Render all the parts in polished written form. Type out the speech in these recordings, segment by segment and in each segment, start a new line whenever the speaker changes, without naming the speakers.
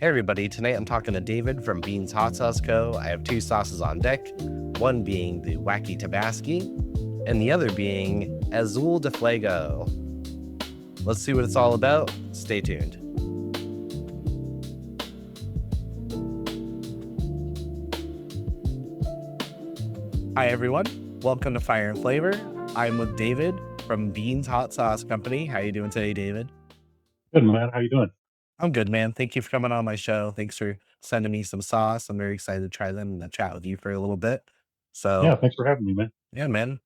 Hey everybody, tonight I'm talking to David from beanshotsauceco. I have two sauces on deck, one being the Wacky Tabascy and the other being Azul de Fuego. Let's see what it's all about. Stay tuned. Hi everyone, welcome to Fire and Flavor. I'm with David from Beans Hot Sauce Company. How you doing today, David?
Good, man. How you doing?
I'm good, man. Thank you for coming on my show. Thanks for sending me some sauce. I'm very excited to try them and chat with you for a little bit.
Yeah,
So
thanks for having me, man.
yeah, man.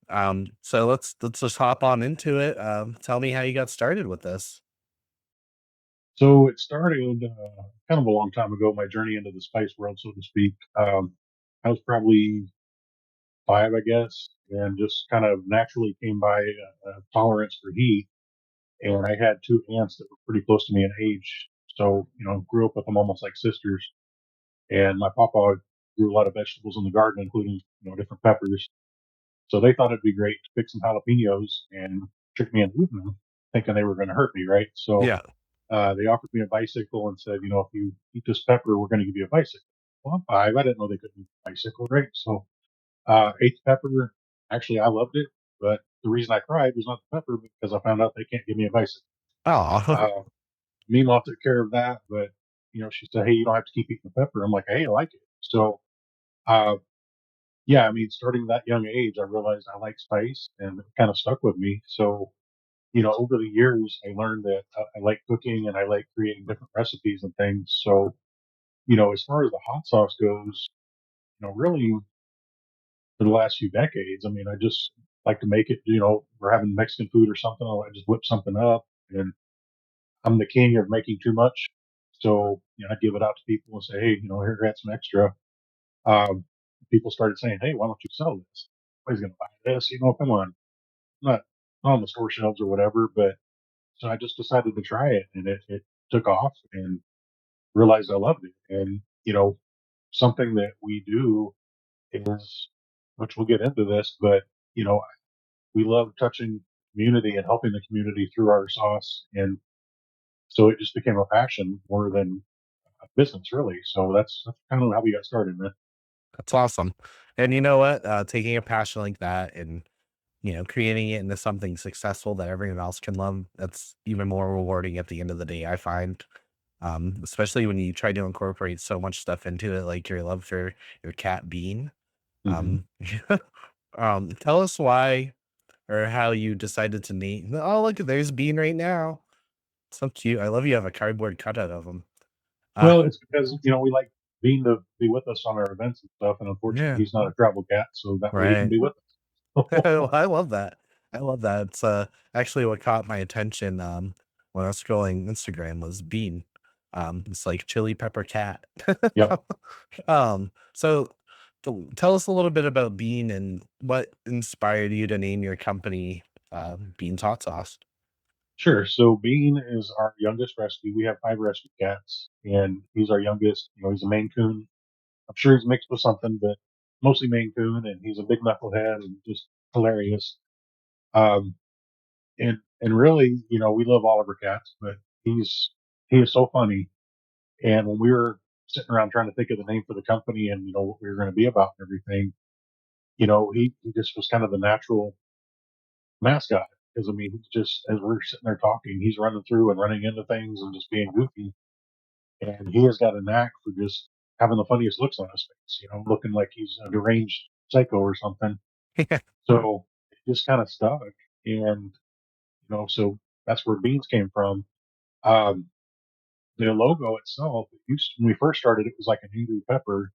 So let's just hop on into it. Tell me how you got started with this.
So it started kind of a long time ago, my journey into the spice world, so to speak. I was probably five, I guess, and just kind of naturally came by a tolerance for heat. And I had two aunts that were pretty close to me in age. So, grew up with them almost like sisters. And my papa grew a lot of vegetables in the garden, including, different peppers. So they thought it'd be great to pick some jalapenos and trick me into eating them, thinking they were going to hurt me, right? So
Yeah.
they offered me a bicycle and said, if you eat this pepper, we're going to give you a bicycle. Well, I'm five. I didn't know they could eat a bicycle, right? So ate the pepper. Actually, I loved it, but the reason I cried was not the pepper because I found out they can't give me a bicycle.
Oh,
Uh, Meemaw took care of that, but she said, hey, you don't have to keep eating the pepper. I'm like, hey, I like it. So uh, yeah, I mean, starting that young age, I realized I like spice, and it kind of stuck with me. So over the years, I learned that I like cooking and I like creating different recipes and things. So, as far as the hot sauce goes, really for the last few decades, I mean, I just like to make it, we're having Mexican food or something. I just whip something up, and I'm the king of making too much. So, I give it out to people and say, hey, here, got some extra. Um, People started saying, hey, why don't you sell this? Nobody's going to buy this. Come on. Not on the store shelves or whatever, but so I just decided to try it, and it took off, and realized I loved it. And something that we do is, which we'll get into this, but you know, we love touching community and helping the community through our sauce, and so it just became a passion more than a business, really. So that's kind of how we got started, man.
that's awesome. And you know what? Taking a passion like that and creating it into something successful that everyone else can love, that's even more rewarding at the end of the day, I find. Especially when you try to incorporate so much stuff into it, like your love for your cat Bean.
Hmm.
Um, tell us why or how you decided to name. Oh, look, there's Bean right now. So cute. I love you have a cardboard cutout of him. Uh,
Well, it's because we like Bean to be with us on our events and stuff, and unfortunately,
yeah,
he's not a travel cat, so that way he can
right.
be with us.
I love that. I love that. It's actually what caught my attention when I was scrolling Instagram was Bean. It's like chili pepper cat.
Yep.
So tell us a little bit about Bean and what inspired you to name your company Bean's Hot Sauce.
Sure. So Bean is our youngest rescue. We have five rescue cats, and he's our youngest. He's a Maine Coon. I'm sure he's mixed with something, but mostly Maine Coon, and he's a big knucklehead and just hilarious. Um, and really, we love all of our cats, but he is so funny. And when we were sitting around trying to think of the name for the company and what we were going to be about and everything, he just was kind of the natural mascot. Because I mean, he's just as we're sitting there talking, he's running through and running into things and just being goofy. And he has got a knack for just having the funniest looks on his face, looking like he's a deranged psycho or something. So it just kind of stuck. And, so that's where beans came from. Um, the logo itself, when we first started, it was like an angry pepper.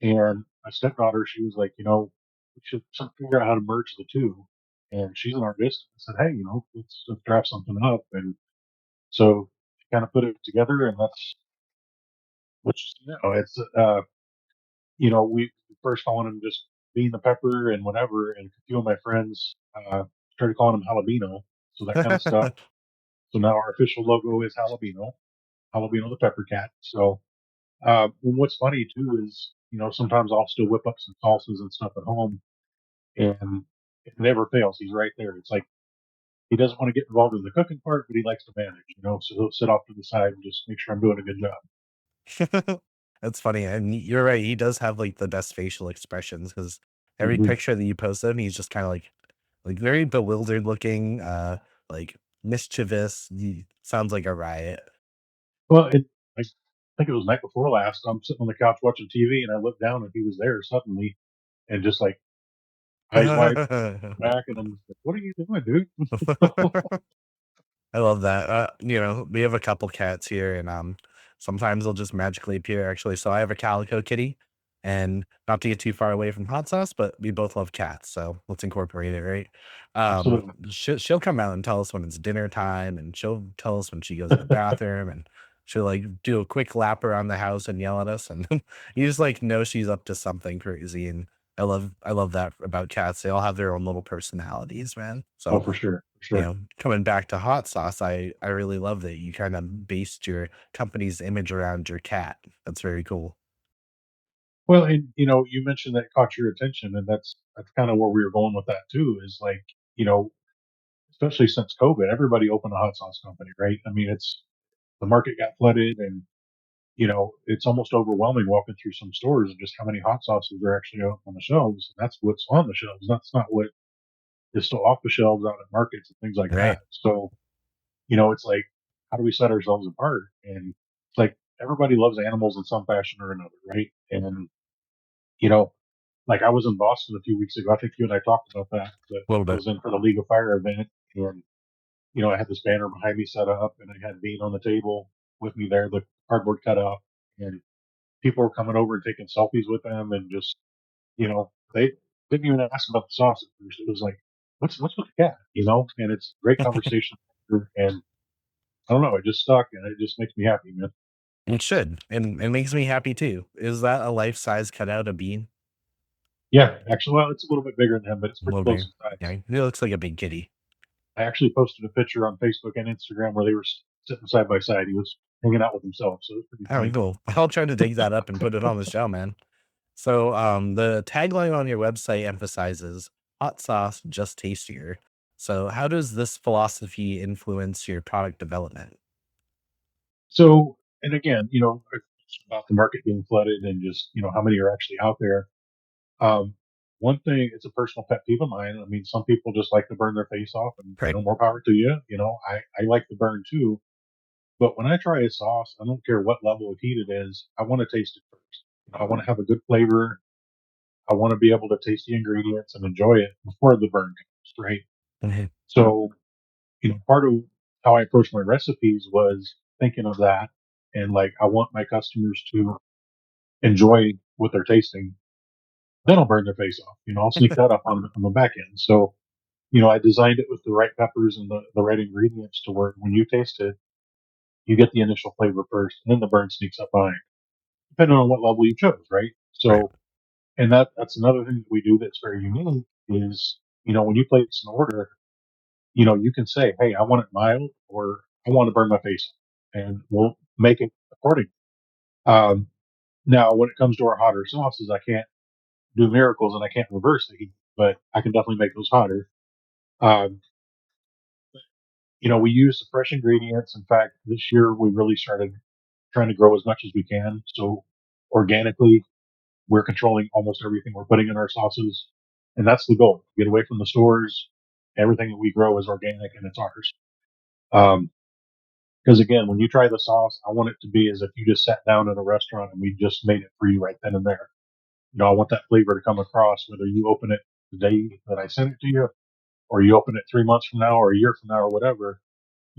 And my stepdaughter, she was like, we should figure out how to merge the two. And she's an artist. I said, hey, let's draft something up. And so kind of put it together, and that's which it's we first calling him just bean the pepper and whatever, and a few of my friends started calling him jalapeno, so that kind of stuff. So now our official logo is jalapeno the pepper cat. So and what's funny too is sometimes I'll still whip up some salsas and stuff at home, and it never fails. He's right there. It's like he doesn't want to get involved in the cooking part, but he likes to manage. So he'll sit off to the side and just make sure I'm doing a good job.
That's funny, and you're right, he does have, like, the best facial expressions because every
Mhm.
picture that you post of him, he's just kinda like, very bewildered looking, like, mischievous, he sounds like a riot.
Well, I think it was night before last. I'm sitting on the couch watching TV, and I looked down, and he was there suddenly, and just like eyes wide back, and I'm just like, "What are you doing, dude?"
I love that. We have a couple cats here, and sometimes they'll just magically appear. Actually, so I have a calico kitty, and not to get too far away from hot sauce, but we both love cats, so let's incorporate it, right?
Absolutely.
She'll come out and tell us when it's dinner time, and she'll tell us when she goes to the bathroom, and she'll like do a quick lap around the house and yell at us, and you just like know she's up to something crazy. And I love that about cats. They all have their own little personalities, man.
Oh,
So
for sure, for sure.
coming back to hot sauce, I really love that you kind of based your company's image around your cat. That's very cool.
Well, and, you mentioned that caught your attention, and that's kinda where we were going with that too, is like, you know, especially since COVID, everybody opened a hot sauce company, right? I mean, it's the market got flooded, and, it's almost overwhelming walking through some stores and just how many hot sauces are actually out on the shelves, and that's what's on the shelves. That's not what is still off the shelves out at markets and things like that.
Right.
So, it's like, how do we set ourselves apart? And it's like everybody loves animals in some fashion or another, right? And, you know, like I was in Boston a few weeks ago. I think you and I talked about that, but
A little
I
bit.
was in for the League of Fire event, and, I had this banner behind me set up, and I had Bean on the table with me there, the cardboard cutout, and people were coming over and taking selfies with them, and just, they didn't even ask about the sauce at first. It was like, what's with the cat, And it's great conversation, and I don't know, it just stuck, and it just makes me happy, man.
It should, and it makes me happy too. Is that a life size cutout of Bean?
Yeah, actually, well, it's a little bit bigger than him, but it's
A
pretty
little
close
bit.
in size.
Yeah, he looks like a big kitty.
I actually posted a picture on Facebook and Instagram where they were sitting side by side. He was hanging out with himself, so it was pretty
Oh,
funny.
cool. I'll try to dig that up and put it on the show, man. So, the tagline on your website emphasizes hot sauce just tastier. So, how does this philosophy influence your product development?
So, and again, it's about the market being flooded and just how many are actually out there. Um, One thing, it's a personal pet peeve of mine. I mean, some people just like to burn their face off, and
Right.
more power to you. I like to burn too. But when I try a sauce, I don't care what level of heat it is. I want to taste it first. I want to have a good flavor. I want to be able to taste the ingredients and enjoy it before the burn comes, right?
Mhm.
So, part of how I approached my recipes was thinking of that. And like, I want my customers to enjoy what they're tasting. Then I'll burn their face off. I'll sneak that up on the back end. So, I designed it with the right peppers and the right ingredients to where when you taste it, you get the initial flavor first, and then the burn sneaks up behind, depending on what level you chose, right?
Right.
So, and that's another thing that we do that's very unique is, when you place an order, you can say, "Hey, I want it mild," or "I want to burn my face off," and we'll make it accordingly. Um, Now, when it comes to our hotter sauces, I can't do miracles and I can't reverse the heat, but I can definitely make those hotter. Um, we use the fresh ingredients. In fact, this year we really started trying to grow as much as we can. So organically, we're controlling almost everything we're putting in our sauces, and that's the goal: get away from the stores. Everything that we grow is organic and it's ours. Um, Because again, when you try the sauce, I want it to be as if you just sat down in a restaurant and we just made it for you right then and there. I want that flavor to come across whether you open it the day that I sent it to you, or you open it 3 months from now, or a year from now, or whatever.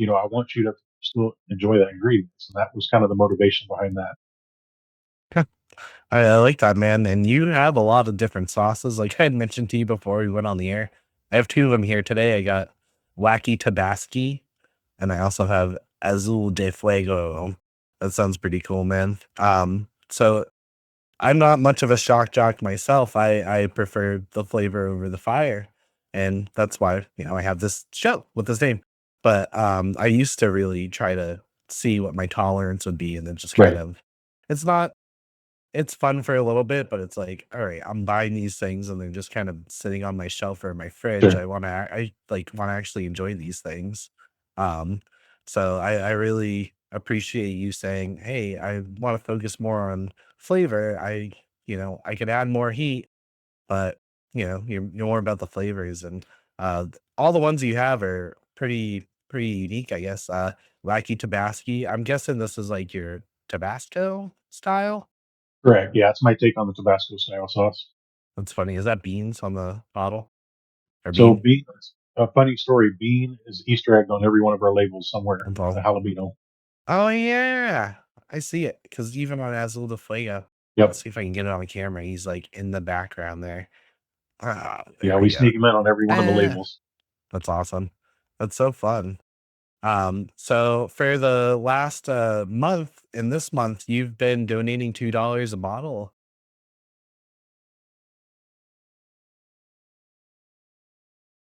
I want you to still enjoy that ingredients, and that was kind of the motivation behind that.
I like that, man. And you have a lot of different sauces. Like I had mentioned to you before we went on the air, I have two of them here today. I got Wacky Tabascy, and I also have Azul de Fuego. That sounds pretty cool, man. So I'm not much of a shock jock myself. I prefer the flavor over the fire, and that's why I have this show with this name. But I used to really try to see what my tolerance would be, and then just kind
Right.
of it's not it's fun for a little bit, but it's like, all right, I'm buying these things and they're just kind of sitting on my shelf or my fridge.
Sure.
I like want to actually enjoy these things. Um, so I appreciate you saying, "Hey, I want to focus more on flavor. I could add more heat, but you're more about the flavors and all the ones you have are pretty unique, I guess. Wacky Tabasky. I'm guessing this is like your Tabasco style.
Correct. Yeah, it's my take on the Tabasco style sauce.
That's funny. Is that beans on the bottle or
So
bean?
bean, a funny story, bean is Easter egg on every one of our labels somewhere.
On
The
bottle.
jalapeno.
Oh yeah, I see it because even on Azul de Fuego, let's
Yep.
see if I can get it on the camera. He's like in the background there. Ah, there
Yeah, we
we go.
sneak them in on every one of the
Ah,
labels.
that's awesome. That's so fun. So for the last month, in this month, you've been donating $2 a bottle.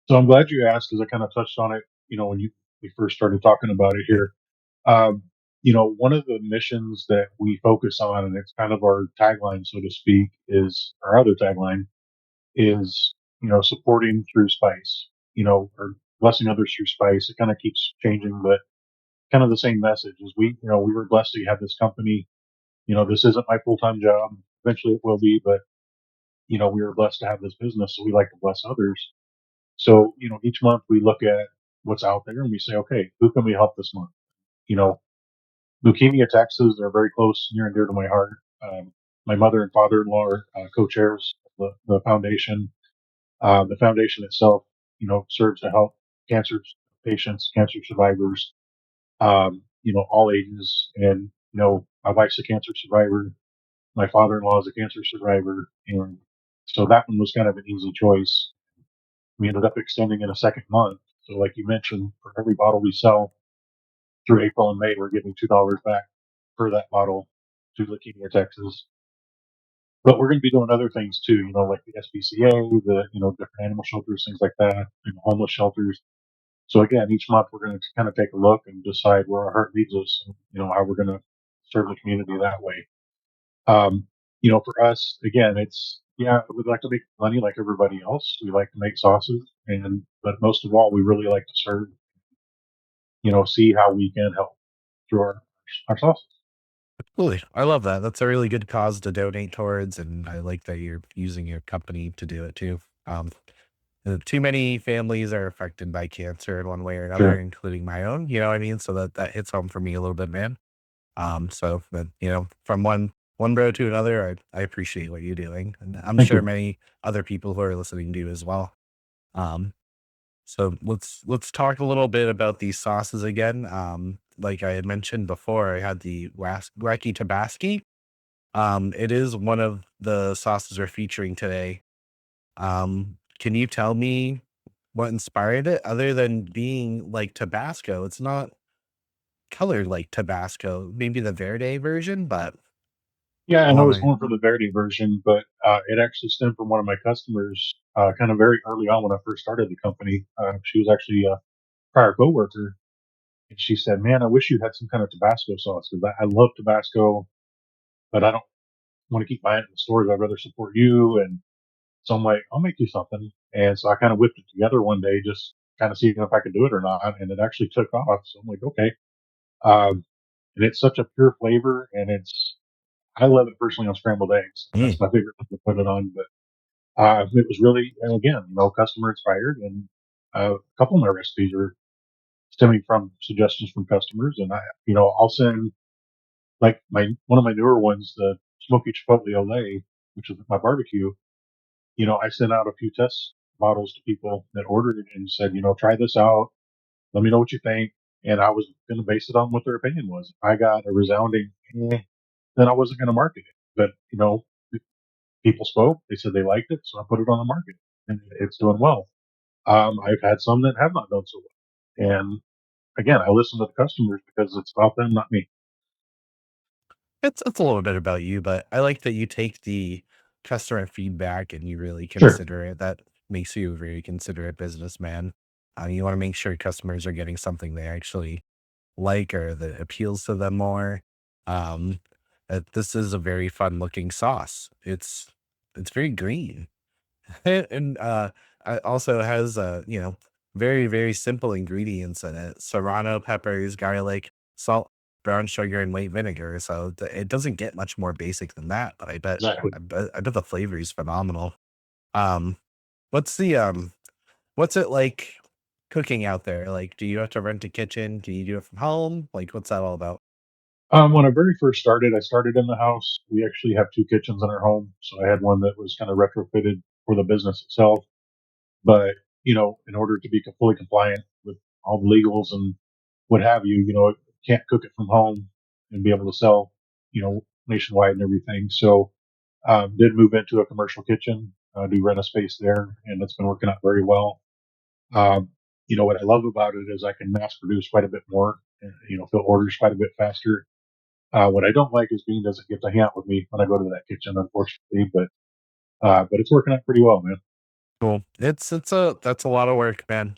So I'm glad you asked because I kind of touched on it, when we first started talking about it
Yeah.
here. One of the missions that we focus on, and it's kind of our tagline, so to speak, is our other tagline is, supporting through spice, or blessing others through spice. It kind of keeps changing, but kind of the same message is we were blessed to have this company. This isn't my full time job. Eventually it will be, but, we were blessed to have this business. So we like to bless others. So, each month we look at what's out there and we say, okay, who can we help this month? You know, Leukemia Texas, they're very close, near and dear to my heart. My mother and father-in-law are co-chairs of the foundation. The foundation itself, serves to help cancer patients, cancer survivors, all ages. And, my wife's a cancer survivor. My father-in-law is a cancer survivor. And so that one was kind of an easy choice. We ended up extending it a second month. So, like you mentioned, for every bottle we sell through April and May, we're giving $2 back per that bottle to Leukemia Texas. But we're going to be doing other things too, like the SPCA, the different animal shelters, things like that, and homeless shelters. So again, each month we're going to kind of take a look and decide where our heart leads us, and, how we're going to serve the community that way. Um, for us, again, it's yeah, we'd like to make money like everybody else. We like to make sauces, but most of all, we really like to serve. See how we can help through our sauces.
Absolutely. I love that. That's a really good cause to donate towards. And I like that you're using your company to do it too. Too many families are affected by cancer in one way or another,
Sure.
including my own, you know what I mean? So that hits home for me a little bit, man. So but from one bro to another, I appreciate what you're doing. And I'm
Thank
sure
you.
many other people who are listening do as well. Um, so let's talk a little bit about these sauces again. Like I had mentioned before, I had the Wacky Tabasky. It is one of the sauces we're featuring today. Can you tell me what inspired it other than being like Tabasco? It's not colored like Tabasco, maybe the Verde version, but
Yeah,
I
and I
want
was
to.
going for the Verde version, but it actually stemmed from one of my customers, kind of very early on when I first started the company. She was actually a prior coworker, and she said, "Man, I wish you had some kind of Tabasco sauce because I love Tabasco, but I don't want to keep buying it in the stores. I'd rather support you." And so I'm like, "I'll make you something." And so I kind of whipped it together one day, just kind of seeing if I could do it or not, and it actually took off. So I'm like, "Okay." And it's such a pure flavor, and I love it personally on scrambled eggs.
Mm.
That's my favorite thing to put it on. But it was really, and again, customer inspired, and a couple of my recipes are stemming from suggestions from customers. And I'll send like my one of my newer ones, the smoky chipotle ole, which is my barbecue. I sent out a few test bottles to people that ordered it and said, try this out. Let me know what you think. And I was going to base it on what their opinion was. If I got a resounding, then I wasn't going to market it. But people spoke. They said they liked it, so I put it on the market, and it's doing well. I've had some that have not done so well, and again, I listen to the customers because it's about them, not me.
It's a little bit about you, but I like that you take the customer feedback and you really
Sure.
consider it. That makes you a very considerate businessman. You want to make sure customers are getting something they actually like or that appeals to them more. Um, this is a very fun looking sauce. It's very green and it also has very simple ingredients in it: serrano peppers, garlic, salt. brown sugar and white vinegar. So it doesn't get much more basic than that. But
Exactly.
I bet the flavor is phenomenal. Um, what's the what's it like cooking out there? Like, do you have to rent a kitchen? Can you do it from home? Like, what's that all about?
When I very first started, I started in the house. We actually have two kitchens in our home, so I had one that was kind of retrofitted for the business itself. But in order to be fully compliant with all the legals and what have you, can't cook it from home and be able to sell, nationwide and everything. So did move into a commercial kitchen, do rent a space there, and it's been working out very well. Um, what I love about it is I can mass produce quite a bit more, and, fill orders quite a bit faster. What I don't like is Bean doesn't get to hang out with me when I go to that kitchen, unfortunately, but it's working out pretty well, man.
Cool. It's a that's a lot of work, man.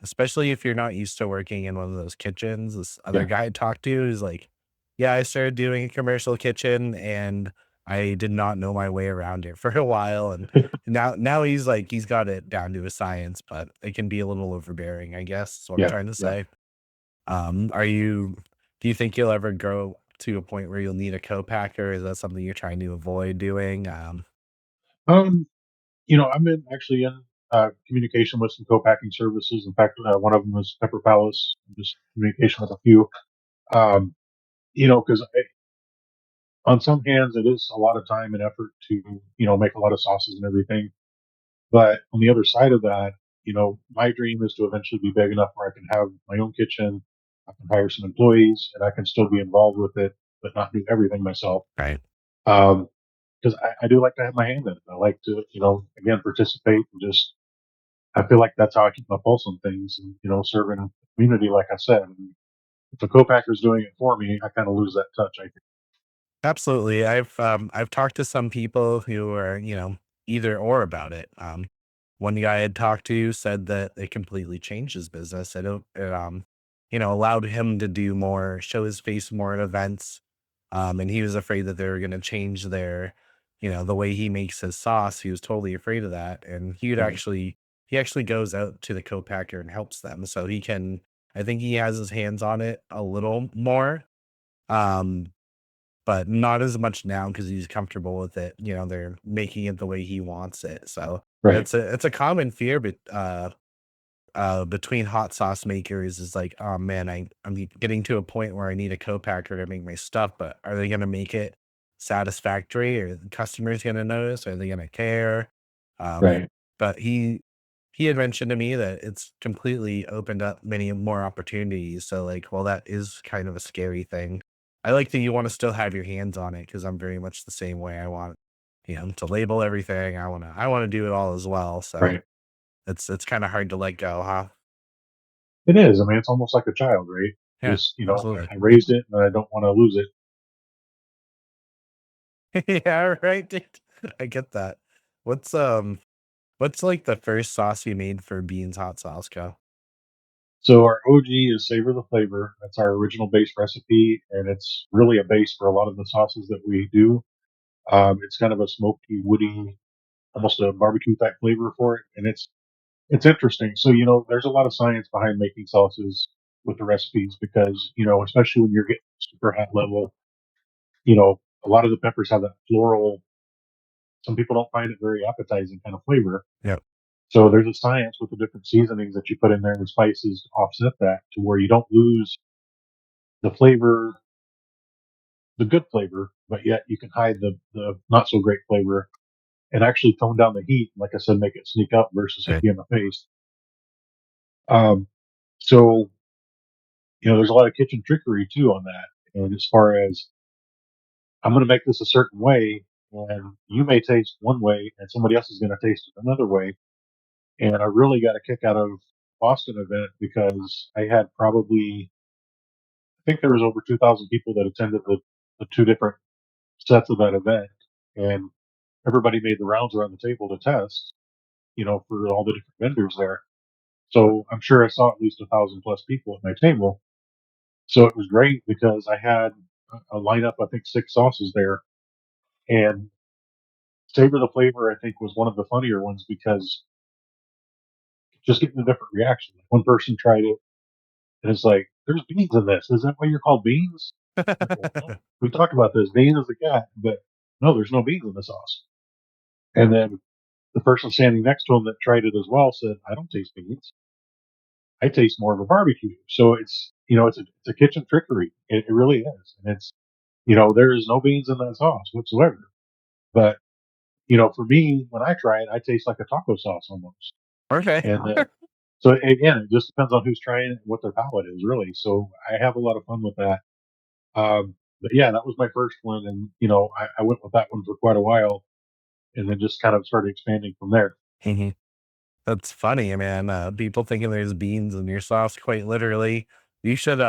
Especially if you're not used to working in one of those kitchens. This other
Yeah.
guy I talked to is like, "Yeah, I started doing a commercial kitchen and I did not know my way around it for a while, and now he's like he's got it down to a science, but it can be a little overbearing, I guess, is what I'm
Yeah.
trying to
Yeah.
say." Are you do you think you'll ever grow to a point where you'll need a co-packer? Is that something you're trying to avoid doing?
Um, I'm actually in communication with some co-packing services. In fact, one of them is Pepper Palace. I'm just in communication with a few. Um, because on some hands, it is a lot of time and effort to, make a lot of sauces and everything. But on the other side of that, my dream is to eventually be big enough where I can have my own kitchen, I can hire some employees, and I can still be involved with it, but not do everything myself.
Right.
Um, because I do like to have my hand in it. I like to, again, participate and just, I feel like that's how I keep my pulse on things and, serving the community, like I said. And if a co-packer's doing it for me, I kind of lose that touch, I think.
Absolutely. I've talked to some people who are, either or about it. One guy I had talked to said that it completely changed his business. Allowed him to do more, show his face more at events. And he was afraid that they were going to change the way he makes his sauce. He was totally afraid of that. And
Right.
he actually goes out to the co-packer and helps them. So I think he has his hands on it a little more. Um, but not as much now because he's comfortable with it. They're making it the way he wants it. So
Right.
it's a common fear, but between hot sauce makers is like, oh man, I'm getting to a point where I need a co-packer to make my stuff, but are they gonna make it satisfactory? Are the customers gonna notice? Are they gonna care? Um,
Right.
but he had mentioned to me that it's completely opened up many more opportunities. So like, well, that is kind of a scary thing. I like that you want to still have your hands on it because I'm very much the same way. I want, to label everything. I want to do it all as well. So
Right.
it's kinda hard to let go, huh?
It is. I mean, it's almost like a child, right?
Yeah,
Just,
absolutely.
I raised it and I don't want to lose it.
Yeah, right, dude. I get that. What's, um what's, like, the first sauce you made for beans hot sauce go?
So our OG is Savor the Flavor. That's our original base recipe, and it's really a base for a lot of the sauces that we do. It's kind of a smoky, woody, almost a barbecue type flavor for it, and it's interesting. So there's a lot of science behind making sauces with the recipes because especially when you're getting super hot level, a lot of the peppers have that floral. Some people don't find it very appetizing kind of flavor.
Yep,
So there's a science with the different seasonings that you put in there and spices to offset that to where you don't lose the flavor, the good flavor, but yet you can hide the not so great flavor and actually tone down the heat. Like I said, make it sneak up versus hit
right.
you in the face. Um, so there's a lot of kitchen trickery too on that. And as far as I'm going to make this a certain way, and you may taste one way, and somebody else is going to taste it another way. And I really got a kick out of Boston event because I had probably, I think there was over 2,000 people that attended the two different sets of that event, and everybody made the rounds around the table to test, for all the different vendors there. So I'm sure I saw at least 1,000 plus people at my table. So it was great because I had a lineup, I think 6 sauces there, and Savor the Flavor, I think, was one of the funnier ones because just getting a different reaction. One person tried it and it's like, there's beans in this. Is that why you're called Beans? Like, well, no, we talked about this. Bean is the cat, but no, there's no beans in the sauce. And then the person standing next to him that tried it as well said, I don't taste beans. I taste more of a barbecue. So it's, it's a kitchen trickery. It really is. And it's, there is no beans in that sauce whatsoever. But, for me, when I try it, I taste like a taco sauce almost.
Okay.
And so again, it just depends on who's trying it and what their palate is really. So I have a lot of fun with that. But yeah, that was my first one. And, I went with that one for quite a while and then just kind of started expanding from there.
Mhm. That's funny, man. People thinking there's beans in your sauce, quite literally. You should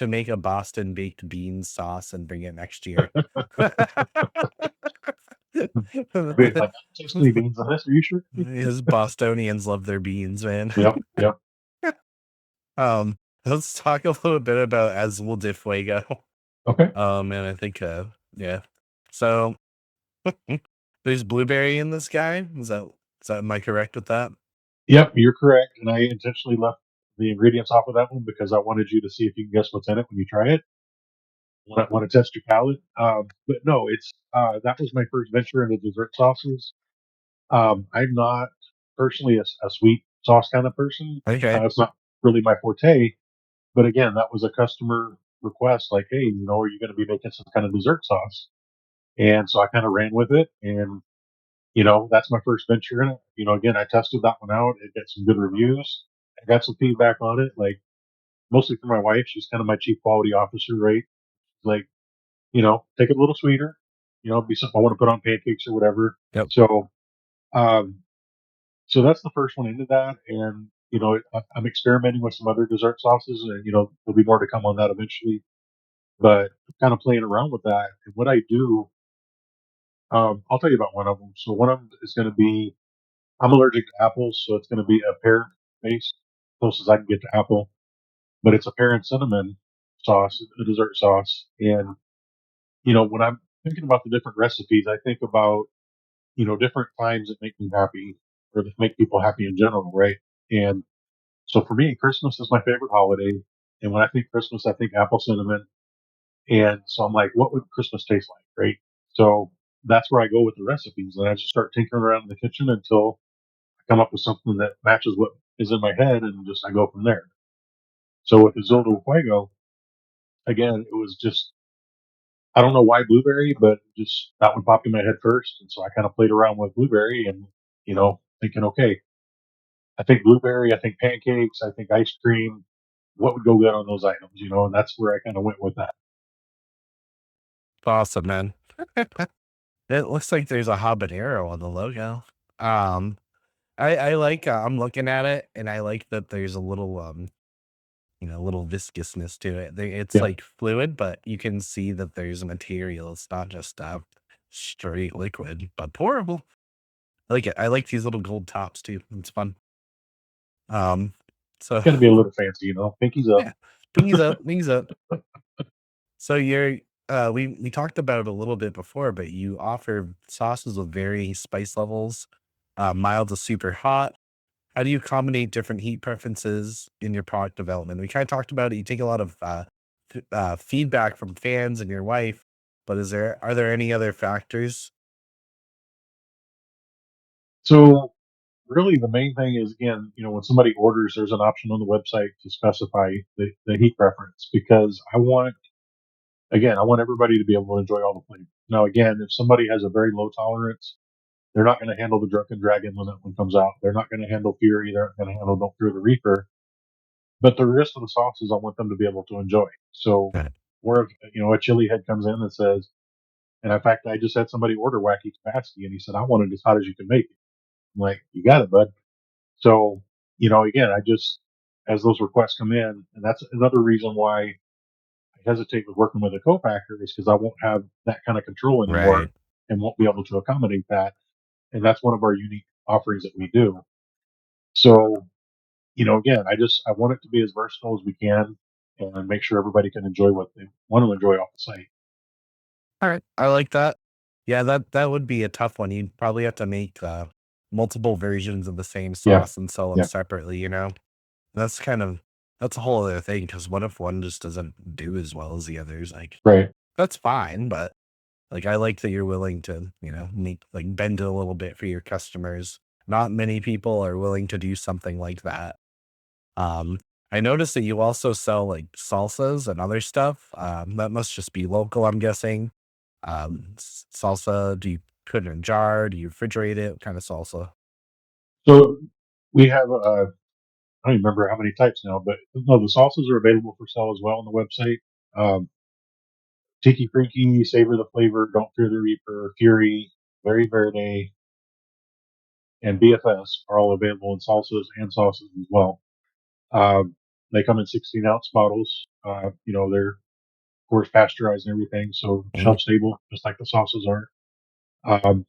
make a Boston baked beans sauce and bring it next year.
I'd be like, I don't taste any beans in this. Are you sure?
His Bostonians love their beans, man.
Yep. Yep.
Um, let's talk a little bit about Azul de Fuego.
Okay.
And I think, yeah. So there's blueberry in this guy. Am I correct with that?
Yep, you're correct. And I intentionally left the ingredients off of that one because I wanted you to see if you can guess what's in it when you try it. Want to test your palate. But no, it's that was my first venture into dessert sauces. I'm not personally a sweet sauce kind of person.
Okay.
It's not really my forte. But again, that was a customer request, like, hey, are you going to be making some kind of dessert sauce? And so I kind of ran with it, and that's my first venture in it. Again, I tested that one out. It got some good reviews. I got some feedback on it, like mostly from my wife. She's kind of my chief quality officer, right? Like, take it a little sweeter. Be something I want to put on pancakes or whatever.
Yep.
So, um, so that's the first one into that, and I'm experimenting with some other dessert sauces, and there'll be more to come on that eventually. But I'm kind of playing around with that, and what I do, I'll tell you about one of them. So one of them is going to be I'm allergic to apples, so it's going to be a pear based, close as I can get to apple. But it's a pear and cinnamon sauce, a dessert sauce. And when I'm thinking about the different recipes, I think about different times that make me happy or that make people happy in general, right? And so for me, Christmas is my favorite holiday. And when I think Christmas, I think apple cinnamon. And so I'm like, what would Christmas taste like, right? So that's where I go with the recipes, and I just start tinkering around in the kitchen until come up with something that matches what is in my head, and just I go from there. So with Azul de Fuego, again, it was just I don't know why blueberry, but just that one popped in my head first, and so I kind of played around with blueberry, and thinking, okay, I think blueberry, I think pancakes, I think ice cream. What would go good on those items, and that's where I kind of went with that.
Awesome, man. It looks like there's a habanero on the logo. Um, I like, I'm looking at it and I like that there's a little, a little viscousness to it. It's
Yeah,
like fluid, but you can see that there's a material. It's not just straight liquid, but pourable. I like it. I like these little gold tops too. It's fun. Um, so
got to be a little fancy, Pinkies up.
yeah, things up, things up. So you're, we talked about it a little bit before, but you offer sauces with varying spice levels, mild to super hot. How do you accommodate different heat preferences in your product development? We kind of talked about it. You take a lot of feedback from fans and your wife, but are there any other factors?
So really, the main thing is again, when somebody orders, there's an option on the website to specify the heat preference because I want everybody to be able to enjoy all the flavor. Now, again, if somebody has a very low tolerance, they're not going to handle the Drunken Dragon when that one comes out. They're not going to handle Fury. They're not going to handle Don't Fear the Reaper. But the rest of the sauces, I want them to be able to enjoy. So,
Right.
where a chili head comes in and says, and in fact, I just had somebody order Wacky Tabascy, and he said, "I want it as hot as you can make it." I'm like, "You got it, bud." So, again, I just as those requests come in, and that's another reason why I hesitate with working with a co-packer is because I won't have that kind of control anymore
Right.
and won't be able to accommodate that. And that's one of our unique offerings that we do. So, again, I want it to be as versatile as we can and make sure everybody can enjoy what they want to enjoy off the site.
All right. I like that. Yeah, that would be a tough one. You'd probably have to make multiple versions of the same
Yeah.
sauce and sell them
Yeah.
separately, you know? That's kind of that's a whole other thing. Because what if one just doesn't do as well as the others? Like,
Right.
that's fine, but, like, I like that you're willing to, make like, bend a little bit for your customers. Not many people are willing to do something like that. Um, I noticed that you also sell, like, salsas and other stuff. That must just be local, I'm guessing. Salsa, do you put it in a jar? Do you refrigerate it? What kind of salsa?
So we have, I don't even remember how many types now, but no, the salsas are available for sale as well on the website. Um, Tiki Freaky, Savor the Flavor, Don't Fear the Reaper, Fury, Very Verde, and BFS are all available in salsas and sauces as well. Um, they come in 16-ounce bottles. They're of course pasteurized and everything, so
Mhm.
shelf stable, just like the sauces are. Um,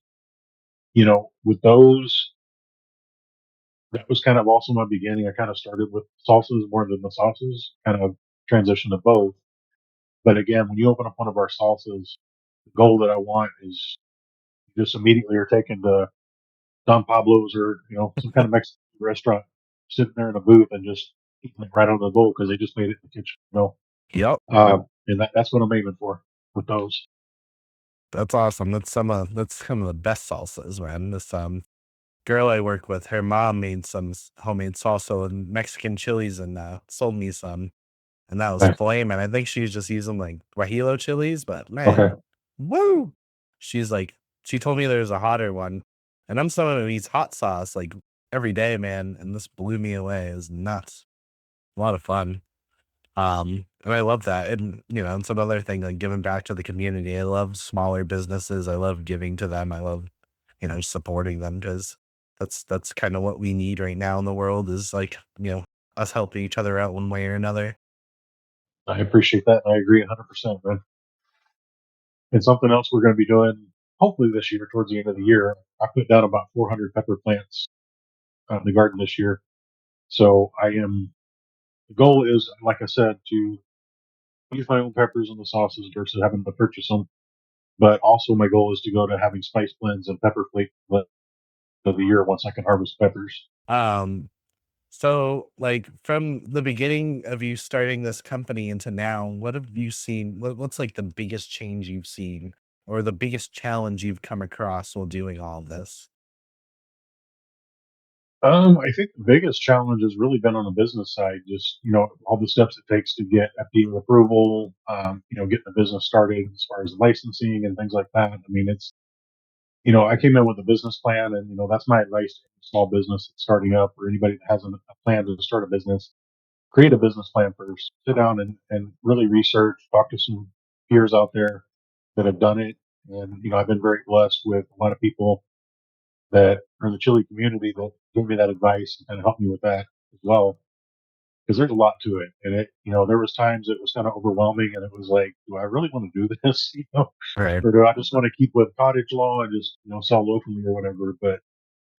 with those, that was kind of also my beginning. I kind of started with salsas more than the sauces, kind of transitioned to both. But again, when you open up one of our salsas, the goal that I want is you just immediately are taken to Don Pablo's or some kind of Mexican restaurant, sitting there in a booth and just eating it right out of the bowl because they just made it in the kitchen.
Yep.
And that's what I'm aiming for with those.
That's awesome. That's some of the best salsas, man. This girl I work with, her mom made some homemade salsa and Mexican chilies and sold me some. And that was
Okay.
flame. And I think she was just using like guajillo chilies, but
Okay.
man, woo! She's like, she told me there's a hotter one. And I'm someone who eats hot sauce like every day, man. And this blew me away. It was nuts. A lot of fun. And I love that. And, and some other thing, like giving back to the community. I love smaller businesses. I love giving to them. I love, supporting them because that's kind of what we need right now in the world is like, us helping each other out one way or another.
I appreciate that. And I agree 100%, man. And something else we're going to be doing hopefully this year, towards the end of the year, I put down about 400 pepper plants in the garden this year. So the goal is, like I said, to use my own peppers in the sauces versus having to purchase them. But also my goal is to go to having spice blends and pepper flake of the year once I can harvest peppers.
Um, so like from the beginning of you starting this company into now, what have you seen? What's like the biggest change you've seen or the biggest challenge you've come across while doing all of this?
I think the biggest challenge has really been on the business side, just, all the steps it takes to get FDA approval, getting the business started as far as licensing and things like that. I mean, I came in with a business plan and, that's my advice to any small business that's starting up or anybody that has a plan to start a business. Create a business plan first, sit down and really research, talk to some peers out there that have done it. And, I've been very blessed with a lot of people that are in the chili community that give me that advice and kind of help me with that as well. Because there's a lot to it, and there was times it was kind of overwhelming, and it was like, do I really want to do this,
Right.
or do I just want to keep with cottage law and just sell locally or whatever? But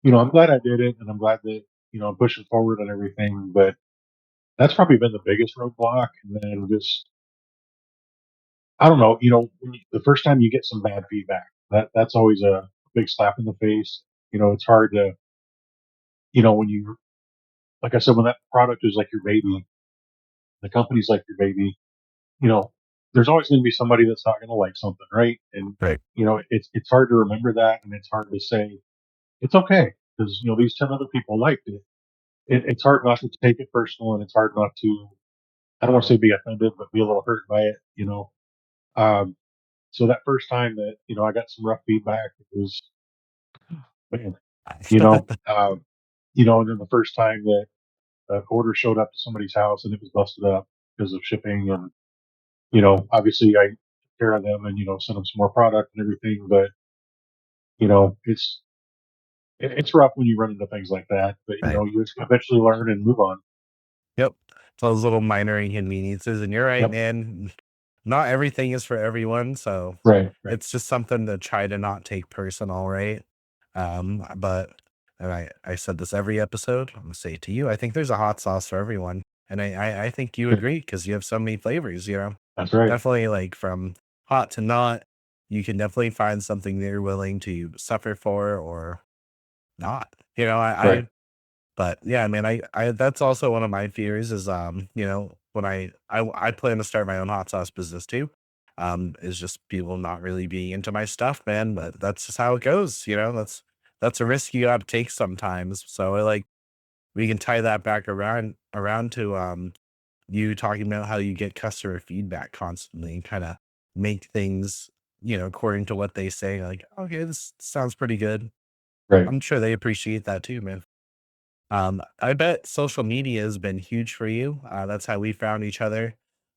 I'm glad I did it, and I'm glad that I'm pushing forward and everything. But that's probably been the biggest roadblock, and then just I don't know, the first time you get some bad feedback, that's always a big slap in the face. It's hard to when you like I said, when that product is like your baby, the company's like your baby, you know, there's always going to be somebody that's not going to like something, right? And
Right.
it's hard to remember that, and it's hard to say it's okay because these 10 other people liked it. It's hard not to take it personal, and it's hard not to I don't want to say be offended, but be a little hurt by it. Um, so that first time that I got some rough feedback, it was man, and then the first time that an order showed up to somebody's house and it was busted up because of shipping and obviously I took care of them and sent them some more product and everything, but you know it's it's rough when you run into things like that, but
Right.
you eventually learn and move on.
Yep. Those little minor inconveniences. And you're right,
Yep.
man. Not everything is for everyone. So
Right. Right.
it's just something to try to not take personal, right? But and I said this every episode. I'm gonna say it to you. I think there's a hot sauce for everyone. And I think you
Good.
agree because you have so many flavors,
That's right.
Definitely like from hot to not, you can definitely find something that you're willing to suffer for or not.
Right.
But yeah, I mean, I that's also one of my fears is, when I plan to start my own hot sauce business too, is just people not really being into my stuff, man. But that's just how it goes, that's a risk you gotta take sometimes. So we can tie that back around to you talking about how you get customer feedback constantly and kind of make things, according to what they say, like, okay, this sounds pretty good.
Right.
I'm sure they appreciate that too, man. I bet social media has been huge for you. That's how we found each other.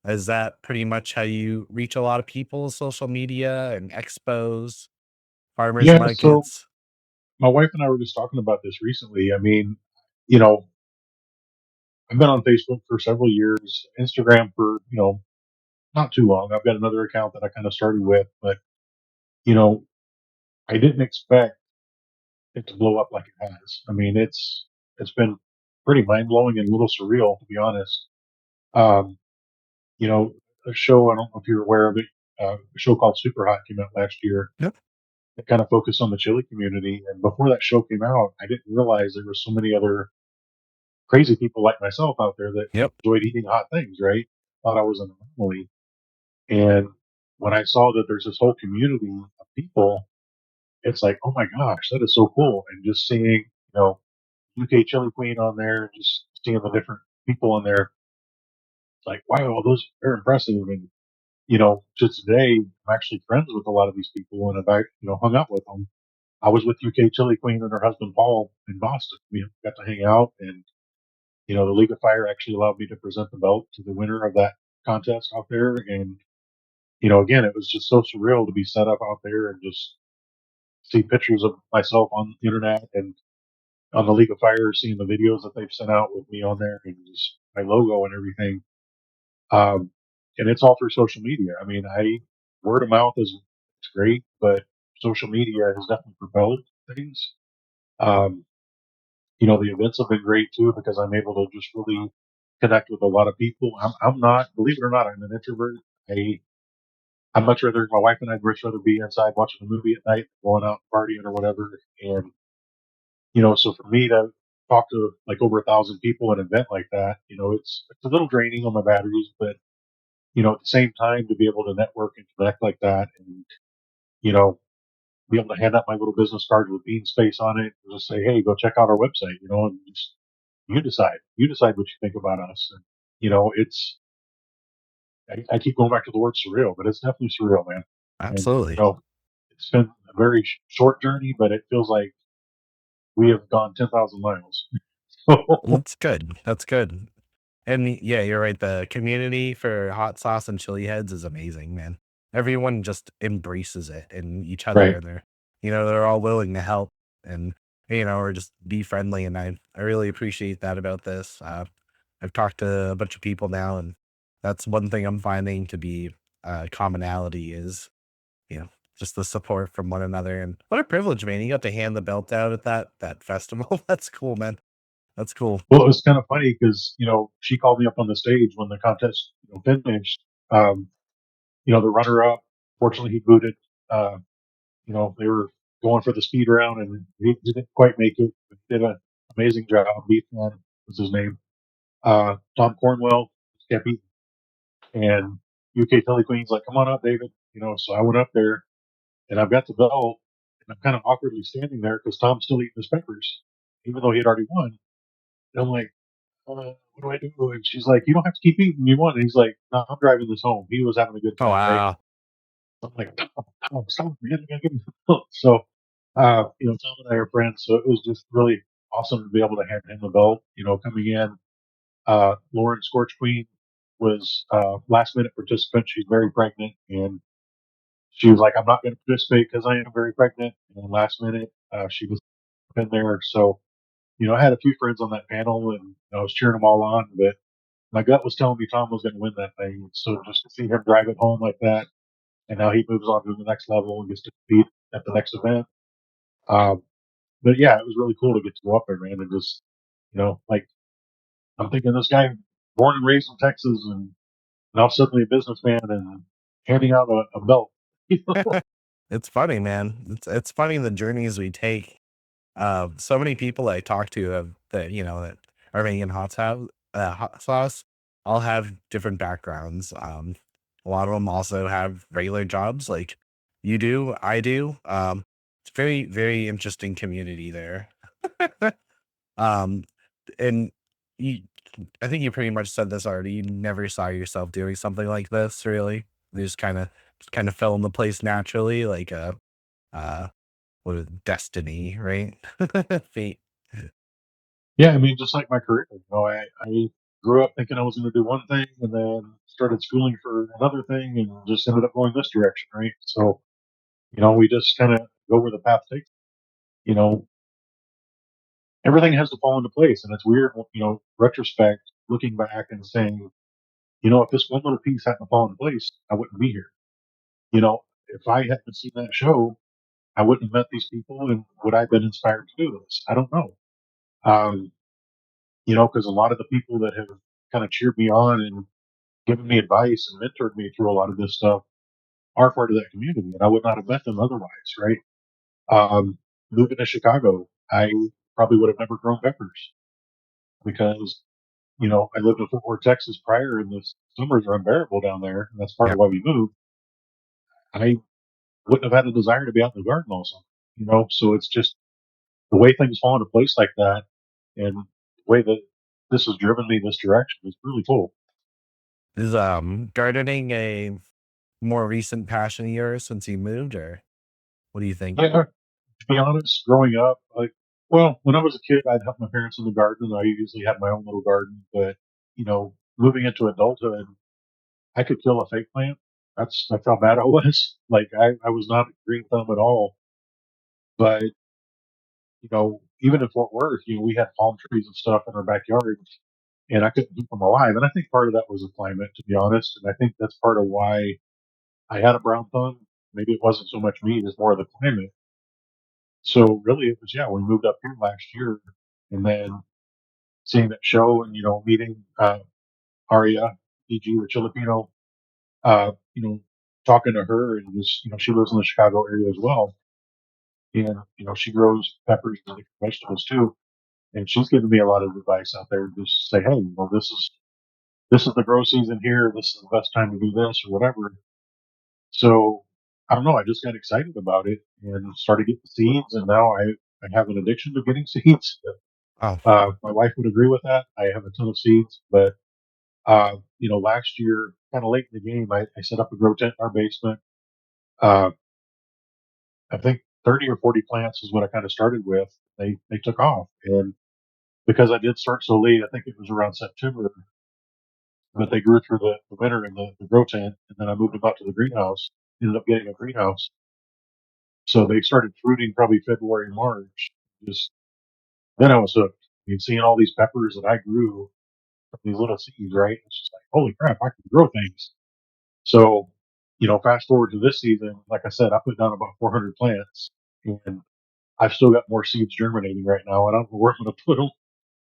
Is that pretty much how you reach a lot of people? Social media and expos, farmers
Yeah. So
markets?
my wife and I were just talking about this recently. I mean, you know, I've been on Facebook for several years, Instagram for, not too long. I've got another account that I kind of started with, but, you know, I didn't expect it to blow up like it has. I mean, it's been pretty mind blowing and a little surreal, to be honest. Um, you know, a show, I don't know if you're aware of it, a show called Super Hot came out last year.
Yep.
It kind of focused on the chili community. And before that show came out, I didn't realize there were so many other crazy people like myself out there that
Yep.
enjoyed eating hot things, right? Thought I was an anomaly. And when I saw that there's this whole community of people, it's like, oh my gosh, that is so cool. And just seeing, UK Chili Queen on there, just seeing the different people on there, it's like, wow, those are impressive. And, just today, I'm actually friends with a lot of these people and I've, hung out with them. I was with UK Chili Queen and her husband Paul in Boston. We got to hang out, and the League of Fire actually allowed me to present the belt to the winner of that contest out there. And again, it was just so surreal to be set up out there and just see pictures of myself on the internet and on the League of Fire, seeing the videos that they've sent out with me on there and just my logo and everything. Um, and it's all through social media. I mean, I word of mouth is it's great, but social media has definitely propelled things. Um, the events have been great too because I'm able to just really connect with a lot of people. I'm not, believe it or not, I'm an introvert. I I much rather my wife and I'd much rather be inside watching a movie at night, going out partying or whatever. And so for me to talk to like over 1,000 people at an event like that, it's a little draining on my batteries, but at the same time to be able to network and connect like that, and you know be able to hand out my little business card with Bean Space on it and just say, hey, go check out our website, and just you decide what you think about us. And it's I keep going back to the word surreal, but it's definitely surreal, man. And
Absolutely.
it's been a very short journey, but it feels like we have gone 10,000 miles.
That's good. That's good. And yeah, you're right. The community for hot sauce and chili heads is amazing, man. Everyone just embraces it and each other,
Right.
and they're all willing to help and or just be friendly. And I really appreciate that about this. I've talked to a bunch of people now, and that's one thing I'm finding to be commonality is you know just the support from one another. And what a privilege, man! You got to hand the belt out at that festival. That's cool, man. That's cool.
Well, it was kind of funny because she called me up on the stage when the contest finished. Um, the runner up, fortunately, he booted. Uh, they were going for the speed round, and he didn't quite make it. But he did an amazing job. Beefman was his name. Tom Cornwell kept eating, and UK Tilly Queen's like, "Come on up, David." So I went up there, and I've got the belt, and I'm kind of awkwardly standing there because Tom's still eating his peppers, even though he had already won. And I'm like, what do I do? And she's like, you don't have to keep eating. You won. And he's like, no, I'm driving this home. He was having a good
Oh
time, right?
wow.
I'm like, Tom, stop. You gotta give me the belt. So, Tom and I are friends. So it was just really awesome to be able to hand him the belt, coming in. Lauren Scorch Queen was last minute participant. She's very pregnant. And she was like, I'm not going to participate because I am very pregnant. And then last minute, she was in there. So, I had a few friends on that panel and I was cheering them all on. But my gut was telling me Tom was going to win that thing. So just to see him drive it home like that, and now he moves on to the next level and gets to compete at the next event. Um, but yeah, it was really cool to get to go up there, man, and just like I'm thinking this guy born and raised in Texas and now suddenly a businessman and handing out a belt.
It's funny, man. It's funny the journeys we take. So many people I talk to have that, that are making hot sauce all have different backgrounds. A lot of them also have regular jobs like you do, I do. It's very, very interesting community there. Um, and you, I think you pretty much said this already. You never saw yourself doing something like this, really. You just kind of fell into place naturally, like uh, what is destiny, right? Fate.
Yeah, I mean, just like my career, I grew up thinking I was going to do one thing, and then started schooling for another thing, and just ended up going this direction, right? So, we just kind of go where the path takes. You know, everything has to fall into place, and it's weird, retrospect, looking back and saying, if this one little piece hadn't fallen into place, I wouldn't be here. If I hadn't seen that show, I wouldn't have met these people, and would I have been inspired to do this? I don't know. Um, because a lot of the people that have kind of cheered me on and given me advice and mentored me through a lot of this stuff are part of that community, and I would not have met them otherwise, right? Um, Moving to Chicago, I probably would have never grown peppers because I lived in Fort Worth, Texas prior, and the summers are unbearable down there, and that's part
Yeah.
of why we moved. I wouldn't have had a desire to be out in the garden also, So it's just the way things fall into place like that, and the way that this has driven me this direction is really cool.
Is gardening a more recent passion of yours since you moved, or what do you think?
Yeah, to be honest, growing up, when I was a kid, I'd help my parents in the garden. I usually had my own little garden, but moving into adulthood, I could kill a fake plant. That's how bad I was. Like I was not a green thumb at all. But even in Fort Worth, we had palm trees and stuff in our backyard, and I couldn't keep them alive. And I think part of that was the climate, to be honest. And I think that's part of why I had a brown thumb. Maybe it wasn't so much me; it was more of the climate. So really, it was yeah. We moved up here last year, and then seeing that show, and meeting Aria, EG, the Filipino, uh, you know, talking to her, and just she lives in the Chicago area as well, and she grows peppers and different vegetables too, and she's giving me a lot of advice out there. Just say, hey, this is the grow season here. This is the best time to do this or whatever. So I don't know. I just got excited about it and started getting seeds, and now I have an addiction to getting seeds.
Oh,
My wife would agree with that. I have a ton of seeds, but last year, kind of late in the game, I set up a grow tent in our basement. Uh, I think 30 or 40 plants is what I kind of started with. They took off, and because I did start so late, I think it was around September, but they grew through the winter in the grow tent, and then I moved them out to the greenhouse. Ended up getting a greenhouse, so they started fruiting probably February, March. Just then I was hooked. I mean, seeing all these peppers that I grew from these little seeds, right? It's just like, holy crap, I can grow things. So, fast forward to this season, like I said, I put down about 400 plants, and I've still got more seeds germinating right now, and I don't know where I'm going to put them.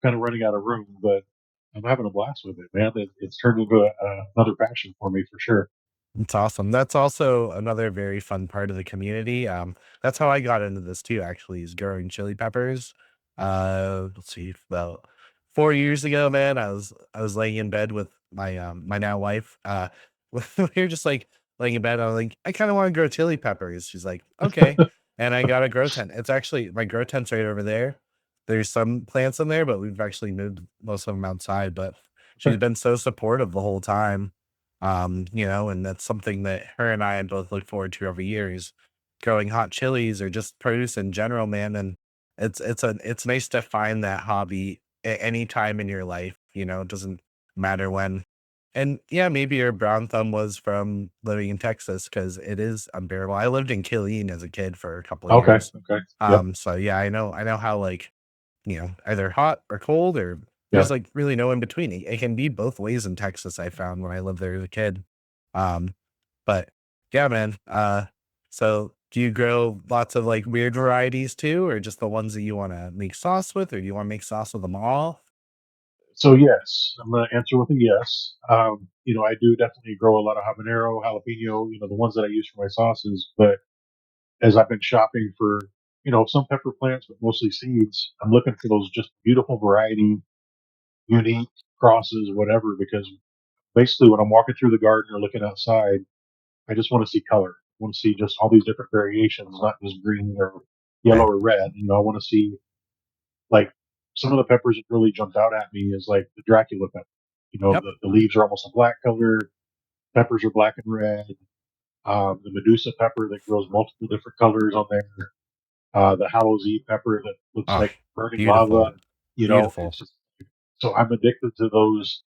Kind of running out of room, but I'm having a blast with it, man. It's turned into another passion for me for sure.
it's awesome. That's also another very fun part of the community. That's how I got into this too, actually, is growing chili peppers. Let's see, about 4 years ago, man, I was laying in bed with my now wife. We were just like laying in bed. I was like, I kind of want to grow chili peppers. She's like, okay. And I got a grow tent. It's actually my grow tent's right over there. There's some plants in there, but we've actually moved most of them outside. But she's
Okay.
been so supportive the whole time. And that's something that her and I both look forward to every year is growing hot chilies or just produce in general, man. And it's nice to find that hobby at any time in your life, it doesn't matter when. And yeah, maybe your brown thumb was from living in Texas because it is unbearable. I lived in Killeen as a kid for a couple of
Okay.
years.
Okay. Yep.
So yeah, I know how like either hot or cold or
Yeah.
there's like really no in between. It can be both ways in Texas, I found when I lived there as a kid. Um, but yeah, man. So do you grow lots of like weird varieties too, or just the ones that you want to make sauce with, or do you want to make sauce with them all?
So yes, I'm going to answer with a yes. I do definitely grow a lot of habanero, jalapeno, the ones that I use for my sauces. But as I've been shopping for, some pepper plants, but mostly seeds. I'm looking for those just beautiful variety, unique crosses, whatever, because basically when I'm walking through the garden or looking outside, I just want to see color. I want to see just all these different variations, not just green or yellow
Right.
or red. I want to see like some of the peppers that really jumped out at me is like the Dracula pepper.
Yep.
The leaves are almost a black color. Peppers are black and red. The Medusa pepper that grows multiple different colors on there. The Hallows Eve pepper that looks
Oh,
like burning
beautiful.
lava. It's
Beautiful.
just so I'm addicted to those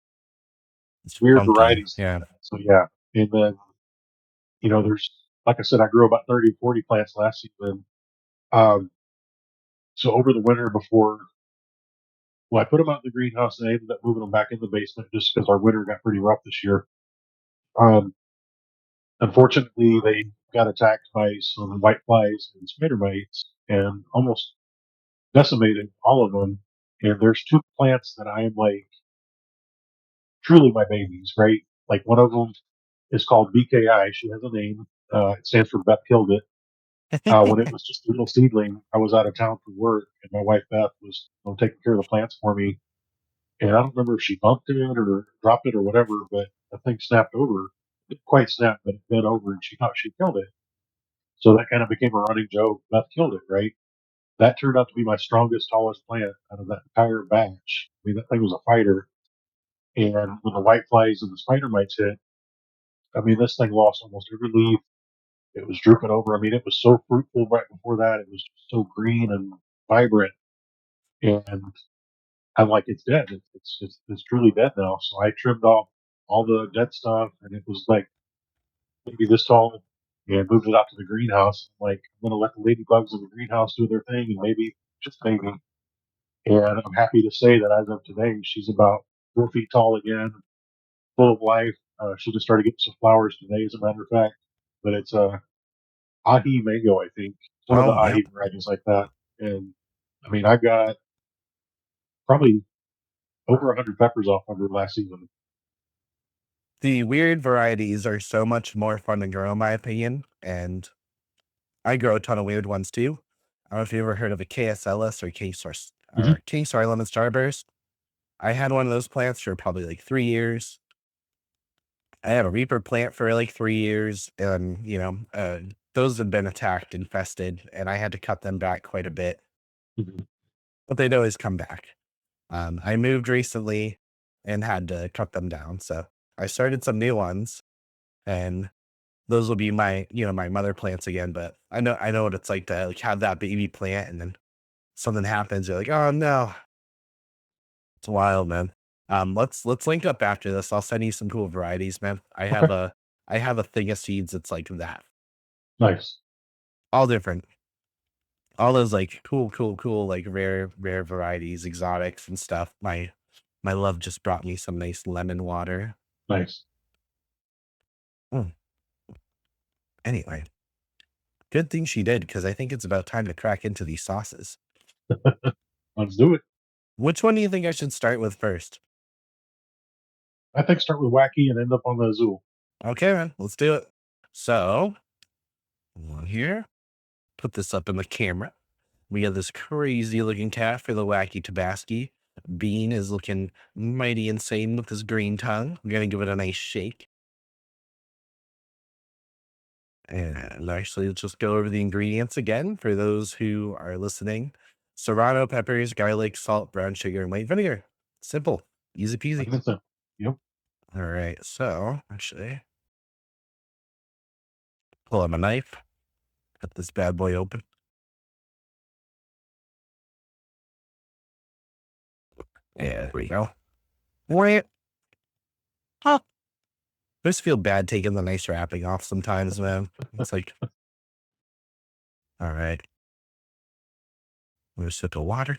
It's
weird
funky.
varieties.
Yeah.
So yeah, and then there's like I said, I grew about 30, 40 plants last season. Um, so over the winter before, well, I put them out in the greenhouse and I ended up moving them back in the basement just because our winter got pretty rough this year. Um, Unfortunately, they got attacked by some white flies and spider mites and almost decimated all of them. And there's two plants that I am like truly my babies, right? Like one of them is called BKI. She has a name. It stands for Beth Killed It. When it was just a little seedling, I was out of town for work, and my wife Beth was taking care of the plants for me. And I don't remember if she bumped it or dropped it or whatever, but the thing snapped over. It didn't quite snap, but it bent over, and she thought she killed it. So that kind of became a running joke. Beth killed it, right? That turned out to be my strongest, tallest plant out of that entire batch. I mean, that thing was a fighter. And when the white flies and the spider mites hit, I mean, this thing lost almost every leaf. It was drooping over. I mean, it was so fruitful right before that. It was so green and vibrant. And I'm like, it's dead. It's truly dead now. So I trimmed off all the dead stuff, and it was like maybe this tall, and moved it out to the greenhouse. I'm like, I'm gonna let the ladybugs in the greenhouse do their thing, and maybe just maybe. And I'm happy to say that as of today, she's about 4 feet tall again, full of life. She just started getting some flowers today, as a matter of fact. But it's ahi mango, I think, one of the
Oh,
ahi
yep.
varieties like that. And I mean, I got probably over 100 peppers off of her last season.
The weird varieties are so much more fun to grow, in my opinion. And I grow a ton of weird ones too. I don't know if you ever heard of a KSLS or
Hmm.
King Soy Lemon Starburst. I had one of those plants for probably like 3 years. I had a Reaper plant for like 3 years, and those had been attacked, infested, and I had to cut them back quite a bit,
Hmm.
but they'd always come back. I moved recently and had to cut them down, so I started some new ones, and those will be my mother plants again. But I know what it's like to like have that baby plant, and then something happens. You're like, oh no, it's wild, man. Let's link up after this. I'll send you some cool varieties, man.
Okay,
I have a thing of seeds that's like that,
nice,
all different, all those like cool, like rare varieties, exotics and stuff. My love just brought me some nice lemon water.
nice.
Mm, Anyway, good thing she did, because I think it's about time to crack into these sauces.
Let's do it.
Which one do you think I should start with first?
I think start with wacky and end up on the Azul.
Okay, man, let's do it. So, one here, put this up in the camera. We got this crazy looking cat for the Wacky Tabascy. Bean is looking mighty insane with his green tongue. We're gonna give it a nice shake. And actually, let's just go over the ingredients again for those who are listening. Serrano peppers, garlic, salt, brown sugar, and white vinegar. Simple, easy peasy.
Plain and simple. Yep.
All right, so actually, pull out my knife, cut this bad boy open. Yeah, there we go. Wait, huh. I just feel bad taking the nice wrapping off sometimes, man. It's like, all right, we're sip of water.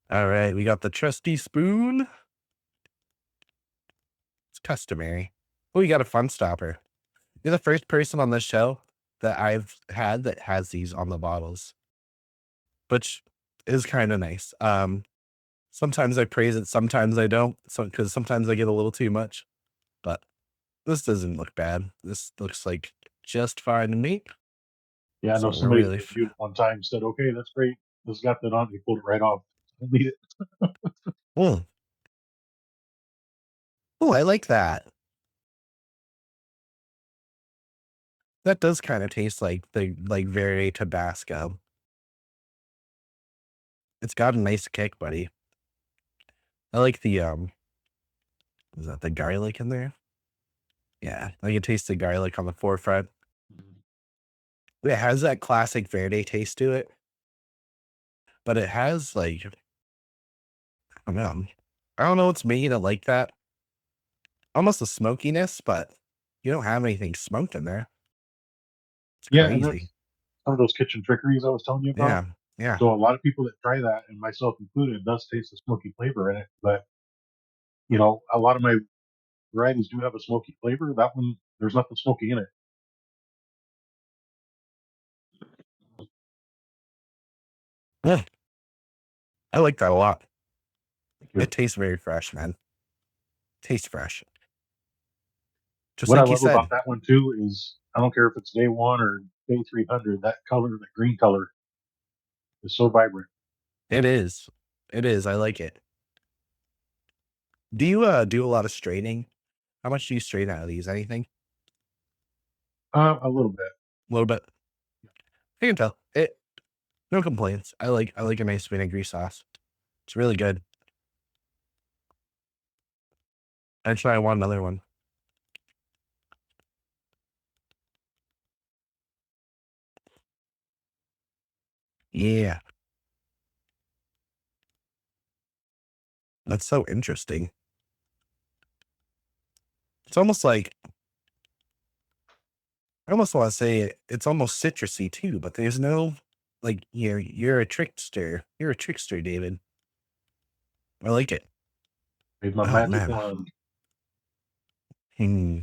All right, we got the trusty spoon. It's customary. Oh, we got a fun stopper. You're the first person on this show that I've had that has these on the bottles, which is kind of nice. Sometimes I praise it, sometimes I don't, because sometimes I get a little too much. But this doesn't look bad. This looks like just fine to me.
Yeah, I know
So we're
somebody that
really.
reviewed it one time said, "Okay, that's great. This got that on." He pulled it right off. I don't need it.
Oh, oh, I like that. That does kind of taste like the Verde Tabasco. It's got a nice kick, buddy. I like the is that the garlic in there? Yeah, I can taste the garlic on the forefront.
Mhm.
It has that classic Verde taste to it, but it has like I don't know. I don't know what's making it like that. Almost a smokiness, but you don't have anything smoked in there. It's
Yeah, and
crazy.
that's some of those kitchen trickeries I was telling you about.
Yeah, yeah,
So a lot of people that try that, and myself included, it does taste a smoky flavor in it. But a lot of my varieties do have a smoky flavor. That one, there's nothing smoky in it.
yeah. I like that a lot.
Thank
It
you.
tastes very fresh, man. Tastes fresh, just
What I
like you
love about
said.
that one too is I don't care if it's day one or day 300. That color, that green color, is so vibrant.
It is. It is. I like it. Do you do a lot of straining? How much do you strain out of these? Anything?
A little bit.
A little bit. I can tell. It no complaints. I like a nice vinegary sauce. It's really good. Actually, I want another one. Yeah, that's so interesting. It's almost like I almost want to say it's almost citrusy too, but there's no like you're a trickster. You're a trickster, David. I like it.
Made my
Oh
magic
man.
wand.
Hmm.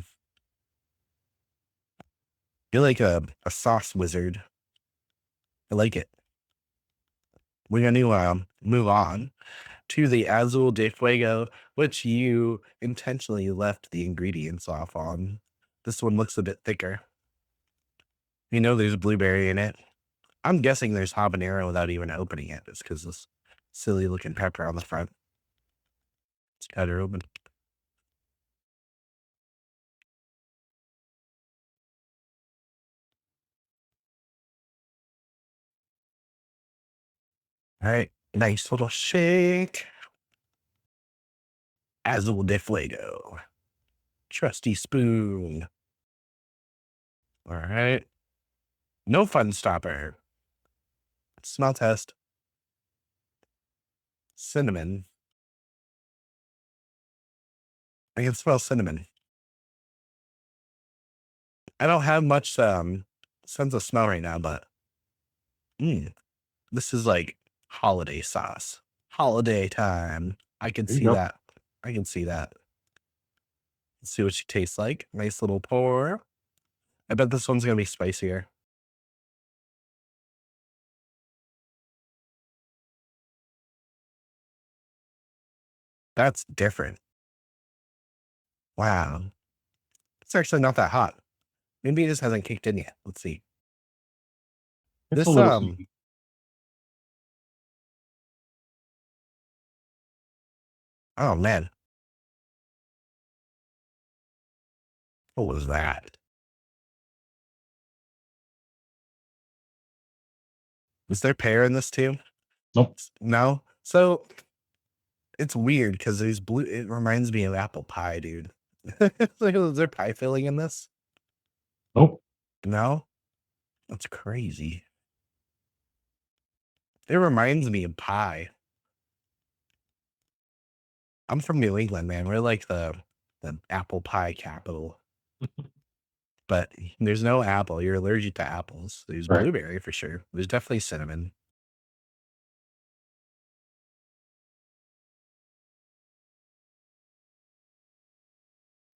You're like a sauce wizard. I like it. We're gonna move on to the Azul de Fuego, which you intentionally left the ingredients off on. This one looks a bit thicker. You know, there's blueberry in it. I'm guessing there's habanero without even opening it, just because this silly looking pepper on the front. Let's cut her open. All right, nice little shake. Azul de Fuego. Trusty spoon. All right. No fun stopper. Smell test. Cinnamon. I can smell cinnamon. I don't have much sense of smell right now, but mm, this is like holiday sauce. Holiday time. I can
There you
see
go.
that. I can see that. Let's see what she tastes like. Nice little pour. I bet this one's gonna be spicier. That's different. Wow. It's actually not that hot. Maybe it just hasn't kicked in yet. Let's see.
It's a
This
little sneaky.
oh man. What was that? Was there pear in this too?
Nope.
No? So it's weird because there's blue it reminds me of apple pie, dude. Like, is there pie filling in this?
Nope.
No? That's crazy. It reminds me of pie. I'm from New England, man. We're like the apple pie capital. But there's no apple. You're allergic to apples. There's
Right.
blueberry for sure. There's definitely cinnamon.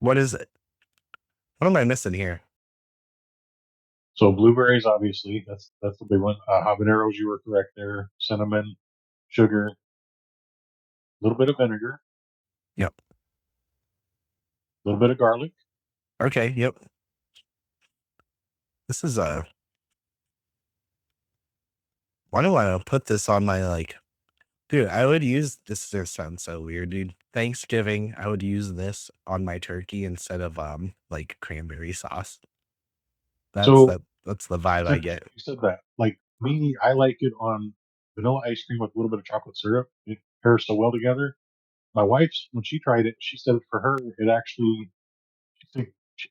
What is it? What am I missing here?
So blueberries, obviously, that's the big one. Habaneros, you were correct there. Cinnamon, sugar, a little bit of vinegar,
Yep.
a little bit of garlic.
Okay. Yep. This is Why do I put this on my like dude, I would use this sounds so weird, dude. Thanksgiving, I would use this on my turkey instead of like cranberry sauce.
So
That's the vibe
it's
I
interesting
get.
you said that. Like me, I like it on vanilla ice cream with a little bit of chocolate syrup. It pairs so well together. My wife's when she tried it, she said for her it actually she could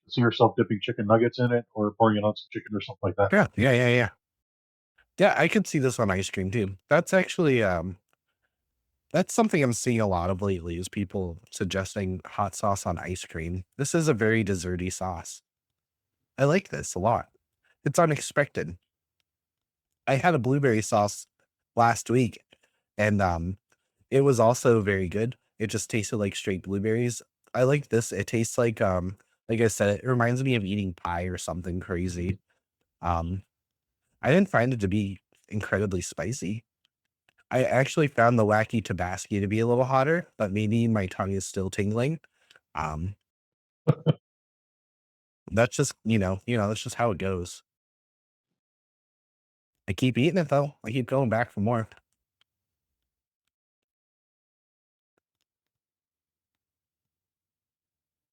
see herself dipping chicken nuggets in it or pouring it on some chicken or something like that.
Yeah, yeah, yeah, yeah. Yeah, I could see this on ice cream too. That's actually that's something I'm seeing a lot of lately is people suggesting hot sauce on ice cream. This is a very desserty sauce. I like this a lot. It's unexpected. I had a blueberry sauce last week and it was also very good. It just tasted like straight blueberries. I like this. It tastes like I said, it reminds me of eating pie or something crazy. Um I didn't find it to be incredibly spicy. I actually found the Wacky Tabascy to be a little hotter, but maybe my tongue is still tingling. Um, that's just, that's just how it goes. I keep eating it though. I keep going back for more.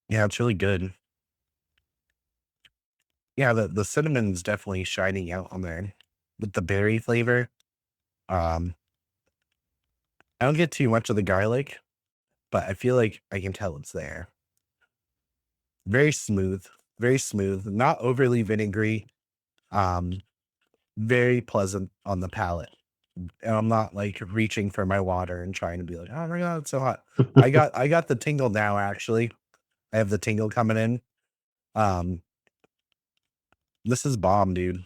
Yeah, it's really good. Yeah, the cinnamon's definitely shining out on there with the berry flavor. Um, I don't get too much of the garlic, but I feel like I can tell it's there. Very smooth, not overly vinegary. Um, very pleasant on the palate. And I'm not like reaching for my water and trying to be like, oh my god, it's so hot. I got the tingle now, actually. I have the tingle coming in. Um, this is bomb, dude.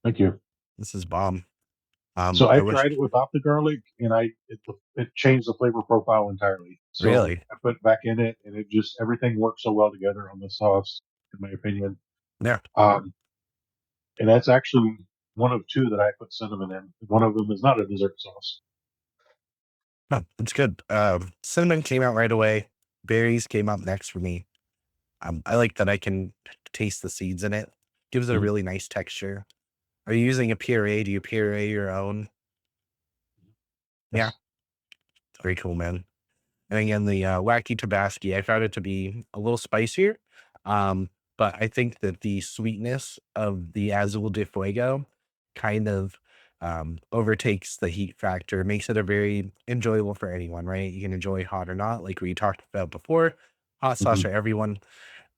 Thank you.
This is bomb.
So
I
I've
wish
tried it without the garlic, and it changed the flavor profile entirely. So
really.
I put it back in it, and it just everything works so well together on the sauce, in my opinion.
Yeah.
Um, and that's actually one of two that I put cinnamon in. One of them is not a dessert sauce.
No, it's good. Cinnamon came out right away. Berries came up next for me. I like that I can taste the seeds in it. Gives it a
Mhm.
really nice texture. Are you using a puree? Do you puree your own? Yeah.
Yes.
Very cool, man. And again, the Wacky Tabasky, I found it to be a little spicier. Um, but I think that the sweetness of the Azul de Fuego kind of overtakes the heat factor, makes it a very enjoyable for anyone, right? You can enjoy hot or not, like we talked about before. Hot sauce
Hmm.
for everyone.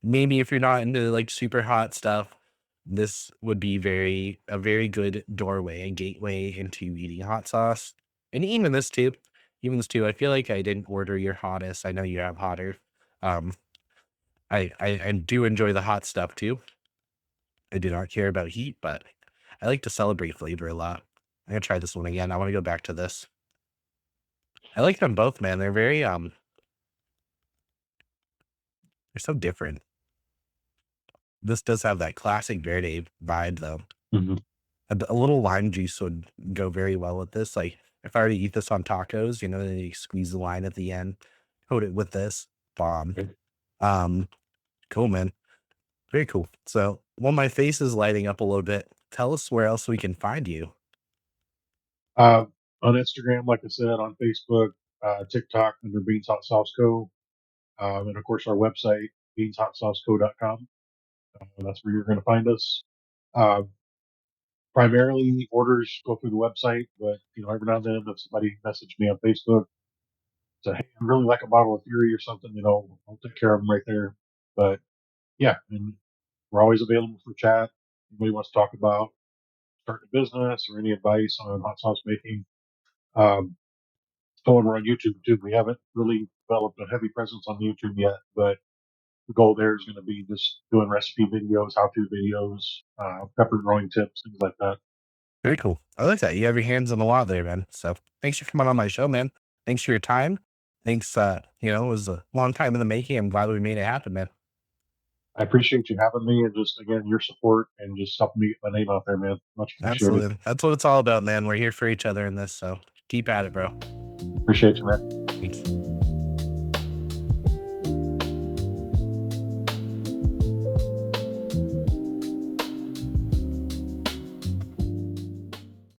Maybe if you're not into like super hot stuff, this would be a very good doorway and gateway into eating hot sauce. And even this too, I feel like I didn't order your hottest. I know you have hotter. Um, I do enjoy the hot stuff too. I do not care about heat, but I like to celebrate flavor a lot. I'm gonna try this one again. I want to go back to this. I like them both, man. They're so different. This does have that classic Verde vibe though.
Hmm.
A little lime juice would go very well with this. Like if I were to eat this on tacos, then you squeeze the lime at the end, coat it with this bomb.
Okay.
Um, cool, man. Very cool. So, while my face is lighting up a little bit, tell us where else we can find you.
Uh, on Instagram, like I said, on Facebook, TikTok under beanshotsauceco, and of course our website beanshotsauceco.com. That's where you're going to find us. Uh, Primarily, orders go through the website, but every now and then, if somebody messaged me on Facebook, say, "Hey, I really like a bottle of Fury or something," I'll take care of them right there. But yeah, and we're always available for chat. Anybody wants to talk about starting a business or any advice on hot sauce making. Um, so we're on YouTube too. We haven't really developed a heavy presence on YouTube yet, but the goal there is going to be just doing recipe videos, how-to videos, pepper growing tips, things like that.
Very cool. I like that. You have your hands on a lot there, man. So, thanks for coming on my show, man. Thanks for your time. Thanks. It was a long time in the making. I'm glad we made it happen, man.
I appreciate you having me and just again your support and just helping me get my name out there, man. Much appreciated.
Absolutely. That's what it's all about, man. We're here for each other in this. So, keep at it, bro.
Appreciate you, man.
Thanks.